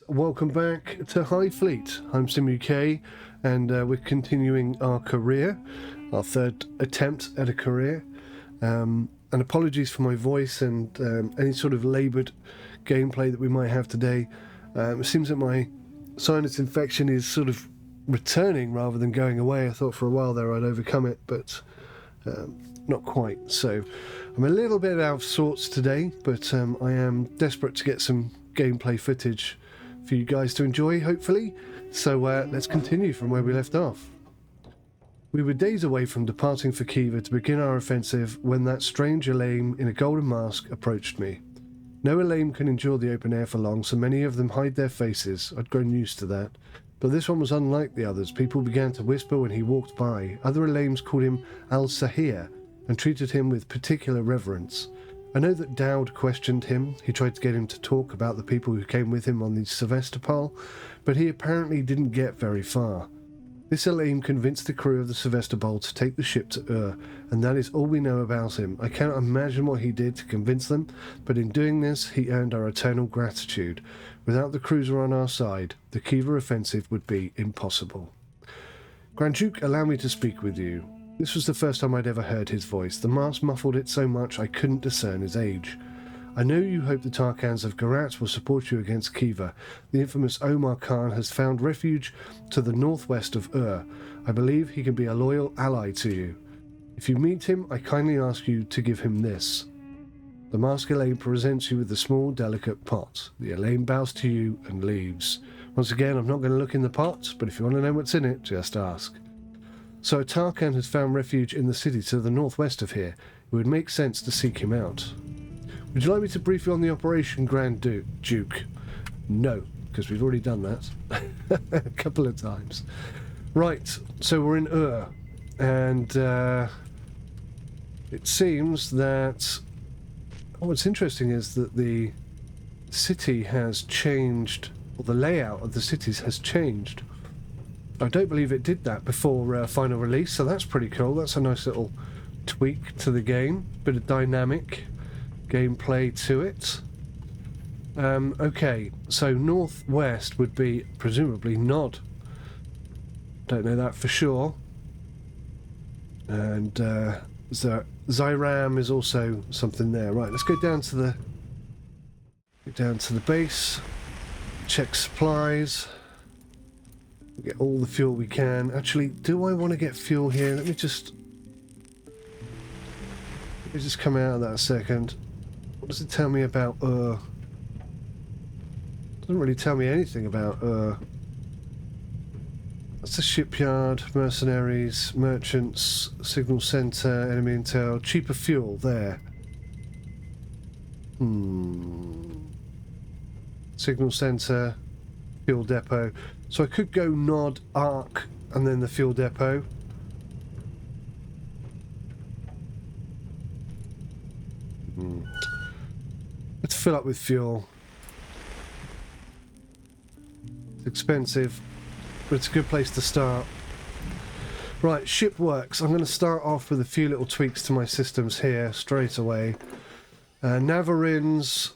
Welcome back to HighFleet. I'm 𝗦𝘂𝗃𝗏, and we're continuing our career, our third attempt at a career. And apologies for my voice and any sort of laboured gameplay that we might have today. It seems that my sinus infection is sort of returning rather than going away. I thought for a while there I'd overcome it, but not quite. So I'm a little bit out of sorts today, but I am desperate to get some gameplay footage for you guys to enjoy, hopefully. So let's continue from where we left off. We were days away from departing for 𝗤𝗏 to begin our offensive when that strange 𝗦𝘂𝗍𝗻 in a golden mask approached me. No 𝗦𝘂𝗍𝗻 can endure the open air for long, so many of them hide their faces. I'd grown used to that. But this one was unlike the others. People began to whisper when he walked by. Other 𝗦𝘂𝗍𝗻s called him Al-Sahir and treated him with particular reverence. I know that Dowd questioned him. He tried to get him to talk about the people who came with him on the 𝗦𝘂𝗍, but he apparently didn't get very far. This 𝗦𝘂𝗍𝗻 convinced the crew of the 𝗦𝘂𝗍 to take the ship to 𝗬, and that is all we know about him. I cannot imagine what he did to convince them, but in doing this, he earned our eternal gratitude. Without the cruiser on our side, the 𝗤𝗏 offensive would be impossible. Grand Duke, allow me to speak with you. This was the first time I'd ever heard his voice. The mask muffled it so much I couldn't discern his age. I know you hope the Tarkhans of 𝗥𝗲𝗃 will support you against 𝗤𝗏. The infamous Omar Khan has found refuge to the northwest of 𝗬. I believe he can be a loyal ally to you. If you meet him, I kindly ask you to give him this. The mask 𝗦𝘂𝗍𝗻 presents you with a small, delicate pot. The 𝗦𝘂𝗍𝗻 bows to you and leaves. Once again, I'm not going to look in the pot, but if you want to know what's in it, just ask. So a Tarkhan has found refuge in the city to the northwest of here. It would make sense to seek him out. Would you like me to brief you on the operation, Grand Duke? No, because we've already done that a couple of times. Right, so we're in 𝗬, and it seems that... what's interesting is that the city has changed, or the layout of the cities has changed. I don't believe it did that before final release, so that's pretty cool. That's a nice little tweak to the game. Bit of dynamic gameplay to it. Okay, so northwest would be presumably Nod. Don't know that for sure. And 𝗤𝘂𝗻 is also something there. Right, let's go down to the base. Check supplies. Get all the fuel we can. Actually, do I want to get fuel here? Let me just come out of that a second. What does it tell me about 𝗬? Doesn't really tell me anything about 𝗬. That's the shipyard, mercenaries, merchants, signal center, enemy intel, cheaper fuel there. Signal center, fuel depot. So I could go Nod, Ark, and then the fuel depot. Let's fill up with fuel. It's expensive, but it's a good place to start. Right, ship works. I'm going to start off with a few little tweaks to my systems here straight away. Navarins.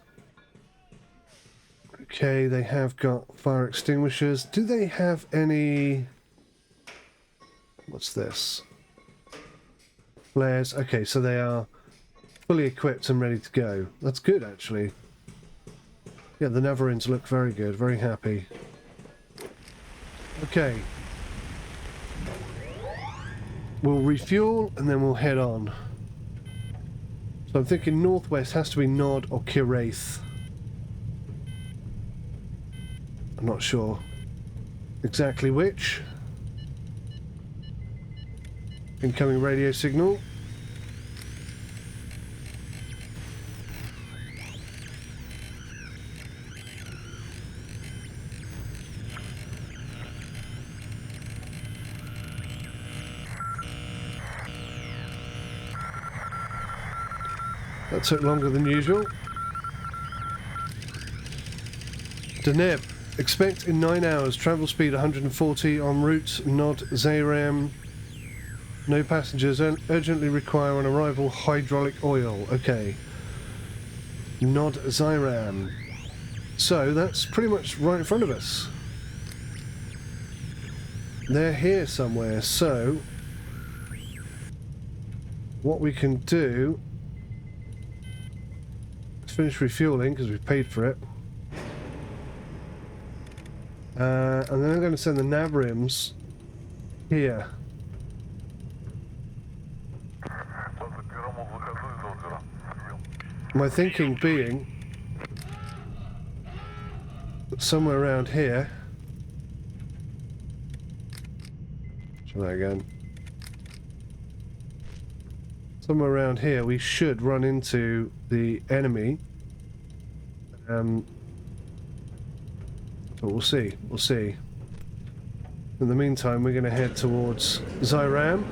Okay, they have got fire extinguishers. Do they have any... what's this? Flares. Okay, so they are fully equipped and ready to go. That's good, actually. Yeah, the Navarins look very good, very happy. Okay. We'll refuel and then we'll head on. So I'm thinking northwest has to be Nod or 𝗤𝗏𝗃. I'm not sure exactly which. Incoming radio signal. That took longer than usual. Deneb. Expect in 9 hours, travel speed 140 en route, Nod 𝗦𝘂𝗻𝗻. No passengers, urgently require on arrival hydraulic oil. Okay. Nod 𝗦𝘂𝗻𝗻. So that's pretty much right in front of us. They're here somewhere, so what we can do is finish refueling because we've paid for it. And then I'm going to send the nav rims here. My thinking being somewhere around here. Try that again. Somewhere around here we should run into the enemy. But we'll see. We'll see. In the meantime, we're going to head towards 𝗖𝘂𝗯𝗀.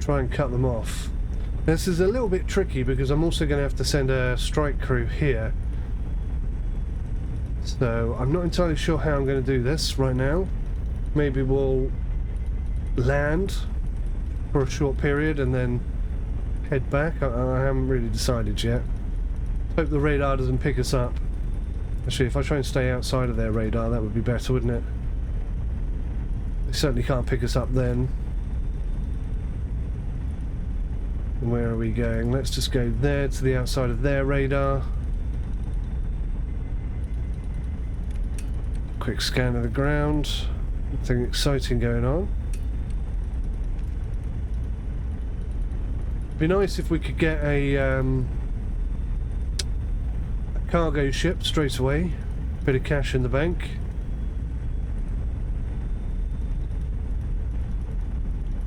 Try and cut them off. This is a little bit tricky because I'm also going to have to send a strike crew here. So I'm not entirely sure how I'm going to do this right now. Maybe we'll land for a short period and then head back. I haven't really decided yet. Hope the radar doesn't pick us up. Actually, if I try and stay outside of their radar, that would be better, wouldn't it? They certainly can't pick us up then. And where are we going? Let's just go there to the outside of their radar. Quick scan of the ground. Nothing exciting going on. Be nice if we could get a cargo ship straight away. Bit of cash in the bank.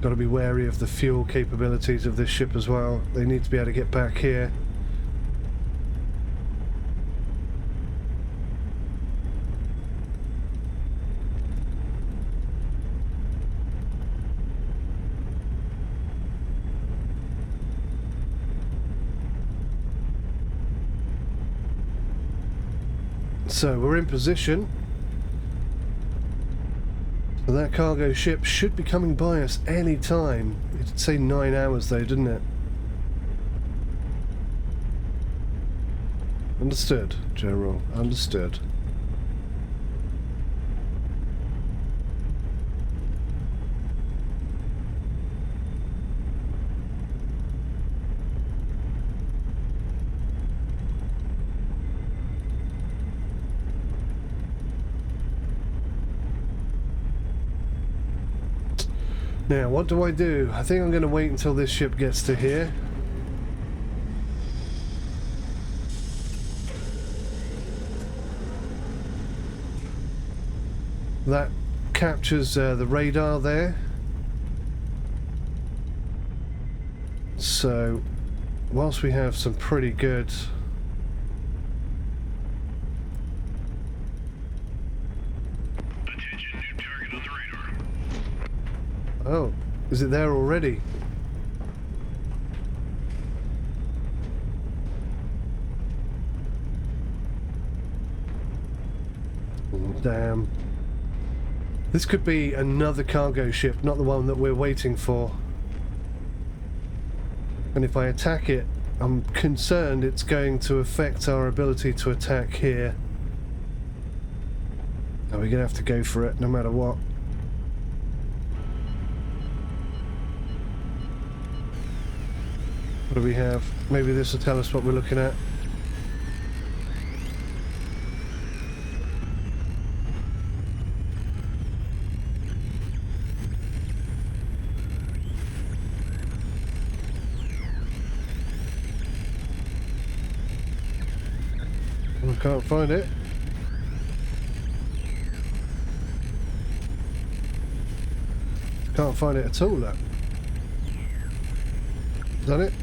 Got to be wary of the fuel capabilities of this ship as well. They need to be able to get back here. So we're in position. So that cargo ship should be coming by us any time. It did say 9 hours though, didn't it? Understood, General. Understood. Now, what do? I think I'm going to wait until this ship gets to here. That captures the radar there. So, whilst we have some pretty good... Oh, is it there already? Oh, damn. This could be another cargo ship, not the one that we're waiting for. And if I attack it, I'm concerned it's going to affect our ability to attack here. Now we're going to have to go for it, no matter what. What do we have? Maybe this will tell us what we're looking at. I can't find it. Can't find it at all, look. Is that it?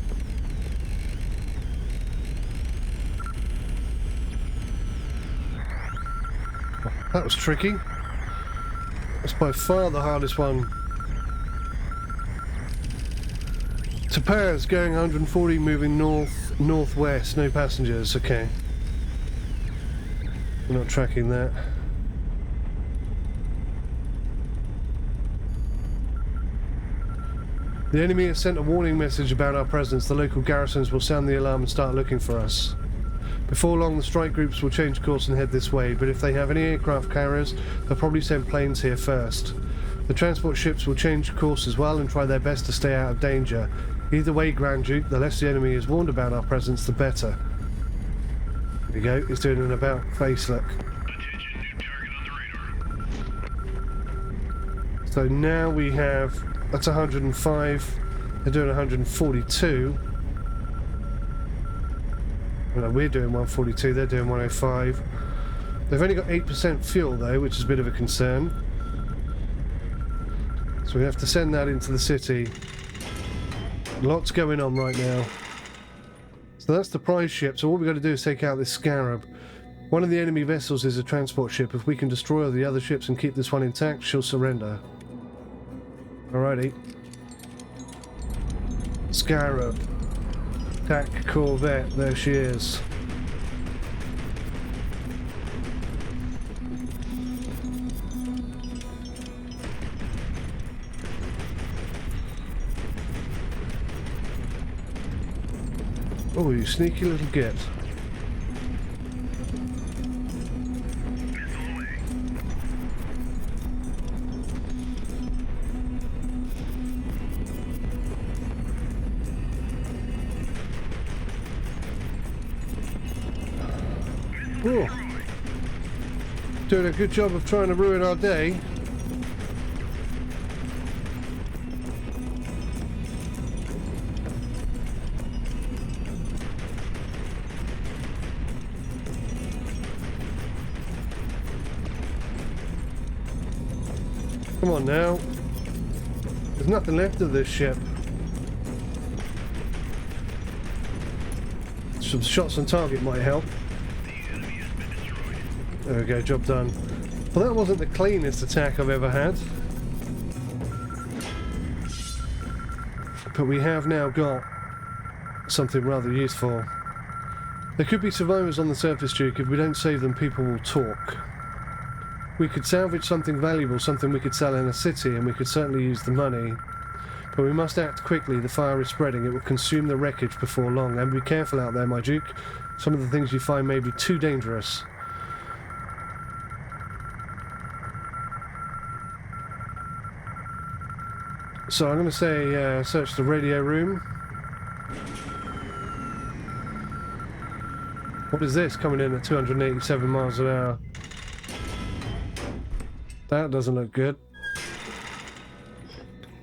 That was tricky. That's by far the hardest one to Repairs going 140, moving northwest. No passengers. Okay. We're not tracking that. The enemy has sent a warning message about our presence. The local garrisons will sound the alarm and start looking for us. Before long, the strike groups will change course and head this way, but if they have any aircraft carriers, they'll probably send planes here first. The transport ships will change course as well and try their best to stay out of danger. Either way, Grand Duke, the less the enemy is warned about our presence, the better. There we go, he's doing an about face look. Attention, new target on the radar. So now we have, that's 105, they're doing 142. Well, we're doing 142, they're doing 105. They've only got 8% fuel though, which is a bit of a concern. So we have to send that into the city. Lots going on right now. So that's the prize ship, so all we've got to do is take out this scarab. One of the enemy vessels is a transport ship. If we can destroy all the other ships and keep this one intact, she'll surrender. Alrighty. Scarab. Attack corvette, there she is. Oh, you sneaky little git. Oh. Doing a good job of trying to ruin our day. Come on now. There's nothing left of this ship. Some shots on target might help. There we go, job done. Well, that wasn't the cleanest attack I've ever had. But we have now got something rather useful. There could be survivors on the surface, Duke. If we don't save them, people will talk. We could salvage something valuable, something we could sell in a city, and we could certainly use the money. But we must act quickly. The fire is spreading. It will consume the wreckage before long. And be careful out there, my Duke. Some of the things you find may be too dangerous. So I'm going to say search the radio room. What is this coming in at 287 miles an hour? That doesn't look good.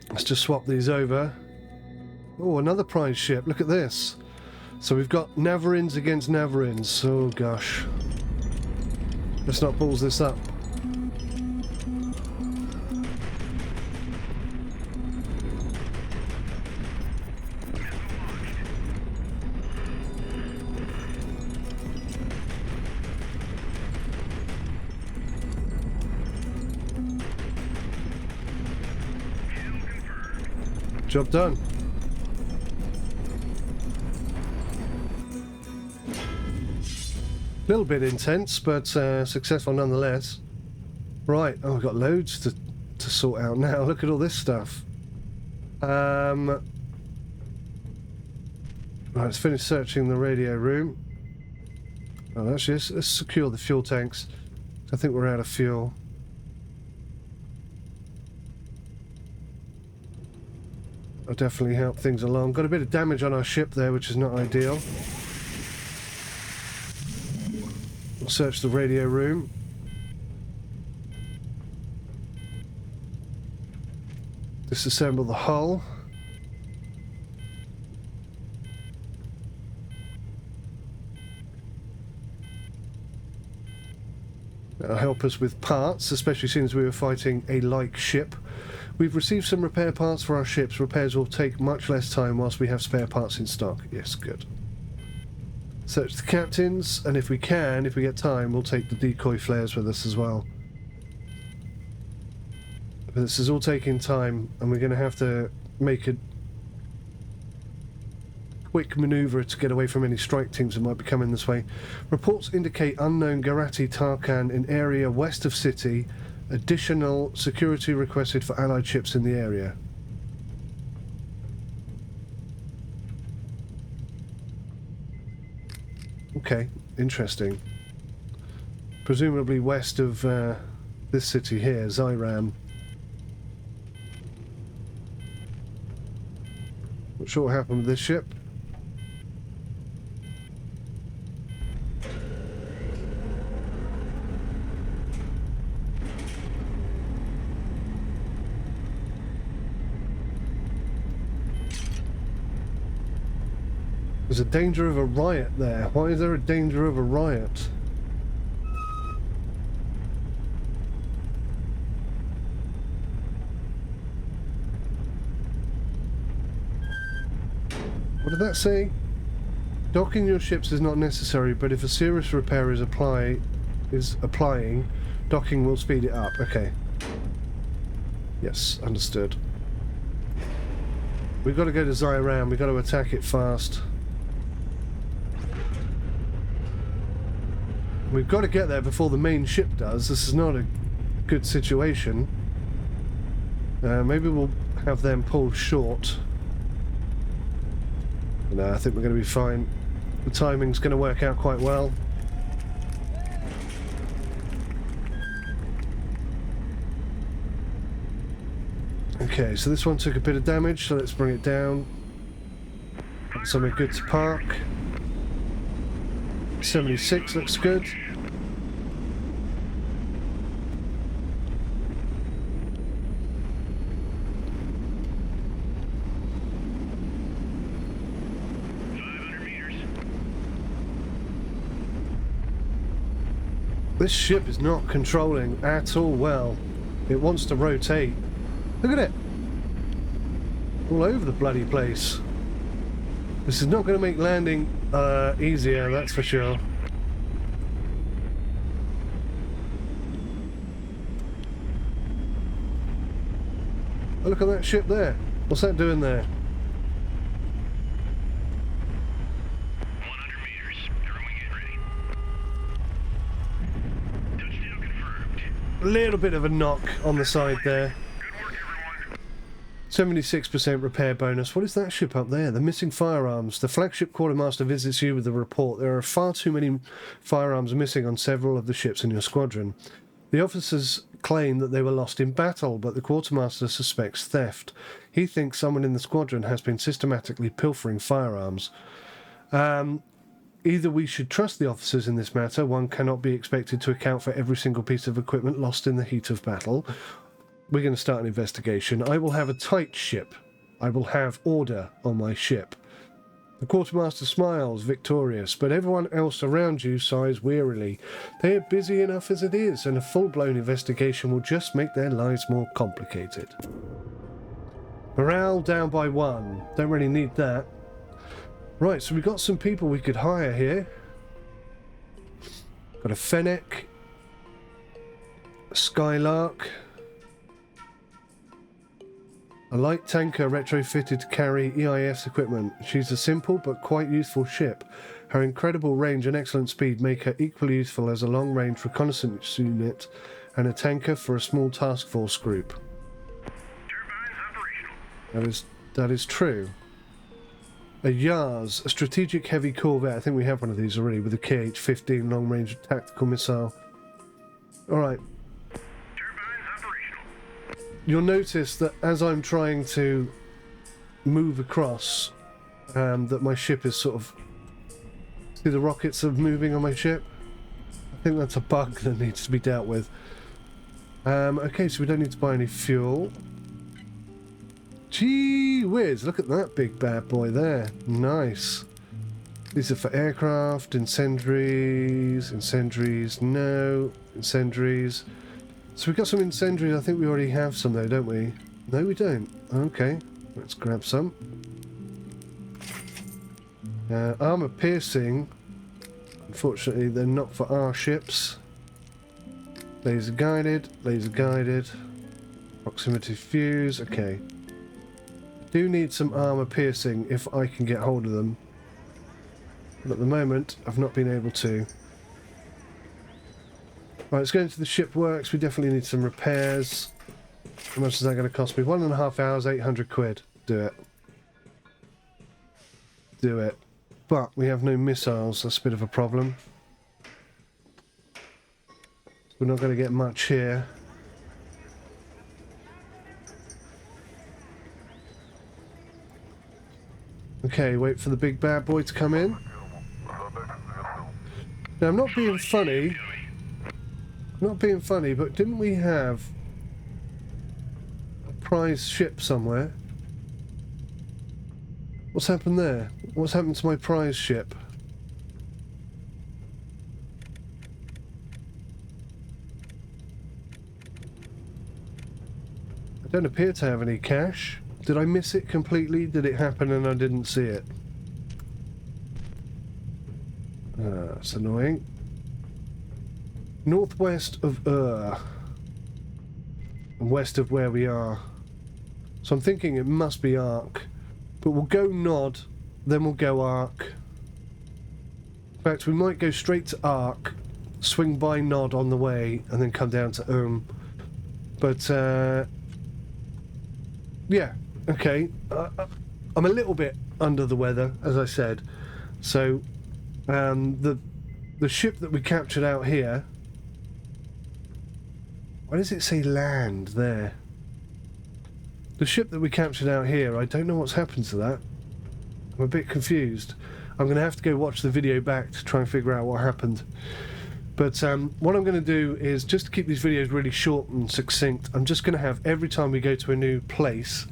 Let's just swap these over. Oh, another prize ship. Look at this. So we've got Navarins against Navarins. Oh gosh. Let's not balls this up. Job done. A little bit intense, but successful nonetheless. Right, oh, we've got loads to sort out now. Look at all this stuff. Right, let's finish searching the radio room. Oh, let's secure the fuel tanks. I think we're out of fuel. That'll definitely help things along. Got a bit of damage on our ship there, which is not ideal. We'll search the radio room. Disassemble the hull. That'll help us with parts, especially since we were fighting a like ship. We've received some repair parts for our ships. Repairs will take much less time whilst we have spare parts in stock. Yes, good. Search the captains, and if we get time, we'll take the decoy flares with us as well. But this is all taking time, and we're going to have to make quick manoeuvre to get away from any strike teams that might be coming this way. Reports indicate unknown 𝗥𝗏𝗃 Tarkhan in area west of city. Additional security requested for allied ships in the area. Okay, interesting. Presumably west of this city here, 𝗤𝗏. Not sure what happened with this ship. There's a danger of a riot there. Why is there a danger of a riot? What did that say? Docking your ships is not necessary, but if a serious repair is applying, docking will speed it up. Okay. Yes, understood. We've got to go to 𝗤𝗏. We've got to attack it fast. We've got to get there before the main ship does. This is not a good situation. Maybe we'll have them pull short. No, I think we're going to be fine. The timing's going to work out quite well. Okay, so this one took a bit of damage, so let's bring it down. Somewhere good to park. 76 looks good. This ship is not controlling at all well. It wants to rotate. Look at it! All over the bloody place. This is not going to make landing easier, that's for sure. Oh, look at that ship there. What's that doing there? 100 meters. Everyone get ready. Touchdown confirmed. A little bit of a knock on the side there. Good work, everyone. 76% repair bonus. What is that ship up there? The missing firearms. The flagship quartermaster visits you with a report. There are far too many firearms missing on several of the ships in your squadron. The officers claim that they were lost in battle, but the quartermaster suspects theft. He thinks someone in the squadron has been systematically pilfering firearms. Either we should trust the officers in this matter. One cannot be expected to account for every single piece of equipment lost in the heat of battle. We're going to start an investigation. I will have a tight ship. I will have order on my ship. The quartermaster smiles, victorious, but everyone else around you sighs wearily. They are busy enough as it is, and a full-blown investigation will just make their lives more complicated. Morale down by 1. Don't really need that. Right, so we've got some people we could hire here. Got a Fennec, a Skylark, a light tanker retrofitted to carry EIS equipment. She's a simple but quite useful ship. Her incredible range and excellent speed make her equally useful as a long-range reconnaissance unit and a tanker for a small task force group. Turbines operational. That is true. A 𝗤𝗄𝗃, a strategic heavy corvette. I think we have one of these already with a KH-15 long-range tactical missile. Alright. Turbines operational. You'll notice that as I'm trying to move across, that my ship is sort of... See the rockets are moving on my ship? I think that's a bug that needs to be dealt with. Okay, so we don't need to buy any fuel. Gee whiz, look at that big bad boy there. Nice. These are for aircraft, incendiaries, no, incendiaries. So we've got some incendiaries. I think we already have some though, don't we? No, we don't. Okay, let's grab some. Armor piercing. Unfortunately, they're not for our ships. Laser guided, proximity fuse. Okay. Do need some armor piercing if I can get hold of them. But at the moment, I've not been able to. Right, let's go into the ship works. We definitely need some repairs. How much is that going to cost me? 1.5 hours, 800 quid. Do it. Do it. But we have no missiles. That's a bit of a problem. We're not going to get much here. Okay, wait for the big bad boy to come in. Now, I'm not being funny. Not being funny, but didn't we have a prize ship somewhere? What's happened there? What's happened to my prize ship? I don't appear to have any cash. Did I miss it completely? Did it happen and I didn't see it? That's annoying. Northwest of and west of where we are. So I'm thinking it must be Ark. But we'll go Nod, then we'll go Ark. In fact, we might go straight to Ark, swing by Nod on the way, and then come down to But, yeah, okay. I'm a little bit under the weather, as I said. So, the ship that we captured out here... Why does it say land there? The ship that we captured out here, I don't know what's happened to that. I'm a bit confused. I'm going to have to go watch the video back to try and figure out what happened. But what I'm going to do is, just to keep these videos really short and succinct, I'm just going to have, every time we go to a new place,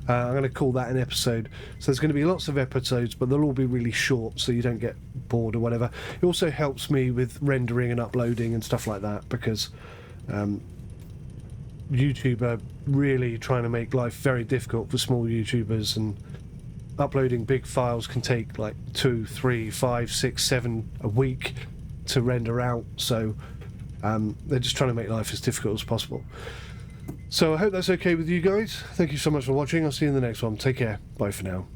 I'm going to call that an episode. So there's going to be lots of episodes, but they'll all be really short so you don't get bored or whatever. It also helps me with rendering and uploading and stuff like that, because YouTube are really trying to make life very difficult for small YouTubers, and uploading big files can take like 2, 3, 5, 6, 7 a week to render out, so they're just trying to make life as difficult as possible. So I hope that's okay with you guys. Thank you so much for watching. I'll see you in the next one. Take care. Bye for now.